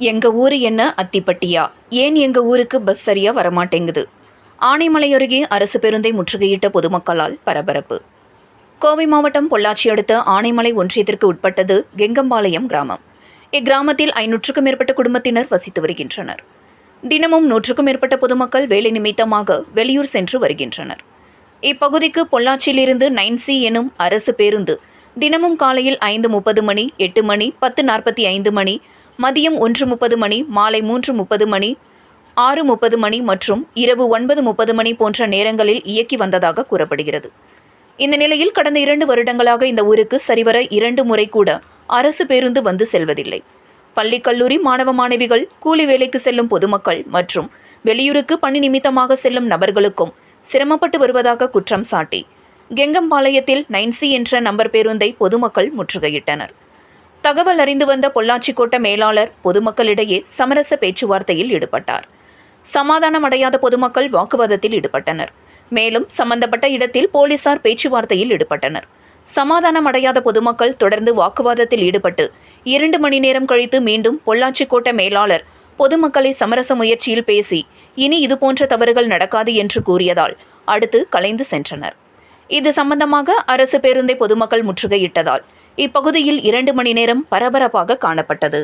எங்க ஊரு என்ன அத்திப்பட்டியா? ஏன் எங்க ஊருக்கு பஸ் சரியா வரமாட்டேங்குது? ஆனைமலை அருகே அரசு பேருந்தை முற்றுகையிட்ட பொதுமக்களால் பரபரப்பு. கோவை மாவட்டம் பொள்ளாச்சி அடுத்த ஆனைமலை ஒன்றியத்திற்கு உட்பட்டது கெங்கம்பாளையம் கிராமம். இக்கிராமத்தில் 500க்கும் மேற்பட்ட குடும்பத்தினர் வசித்து வருகின்றனர். தினமும் 100க்கும் மேற்பட்ட பொதுமக்கள் வேலை நிமித்தமாக வெளியூர் சென்று வருகின்றனர். இப்பகுதிக்கு பொள்ளாச்சியிலிருந்து 9C எனும் அரசு பேருந்து தினமும் காலையில் 5:30 மணி, 8 மணி, 10:45 மணி, மதியம் 1:30 மணி, மாலை 3:30 மணி, 6:30 மணி மற்றும் இரவு 9:30 மணி போன்ற நேரங்களில் இயக்கி வந்ததாக கூறப்படுகிறது. இந்த நிலையில் கடந்த 2 வருடங்களாக இந்த ஊருக்கு சரிவர 2 முறை கூட அரசு பேருந்து வந்து செல்வதில்லை. பள்ளி, கல்லூரி மாணவ மாணவிகள், கூலி வேலைக்கு செல்லும் பொதுமக்கள் மற்றும் வெளியூருக்கு பணி நிமித்தமாக செல்லும் நபர்களுக்கும் சிரமப்பட்டு வருவதாக குற்றம் சாட்டி கெங்கம்பாளையத்தில் 9C என்ற நம்பர் பேருந்தை பொதுமக்கள் முற்றுகையிட்டனர். தகவல் அறிந்து வந்த பொள்ளாச்சி கோட்ட மேலாளர் பொதுமக்களிடையே சமரச பேச்சுவார்த்தையில் ஈடுபட்டார். சமாதானம் அடையாத பொதுமக்கள் வாக்குவாதத்தில் ஈடுபட்டனர். மேலும் சம்பந்தப்பட்ட இடத்தில் போலீசார் பேச்சுவார்த்தையில் ஈடுபட்டனர். சமாதானம் அடையாத பொதுமக்கள் தொடர்ந்து வாக்குவாதத்தில் ஈடுபட்டு 2 மணி நேரம் கழித்து மீண்டும் பொள்ளாச்சி கோட்ட மேலாளர் பொதுமக்களை சமரச முயற்சியில் பேசி இனி இதுபோன்ற தவறுகள் நடக்காது என்று கூறியதால் அடுத்து கலைந்து சென்றனர். இது சம்பந்தமாக அரசு பேருந்தை பொதுமக்கள் முற்றுகையிட்டதால் இப்பகுதியில் 2 மணி நேரம் பரபரப்பாக காணப்பட்டது.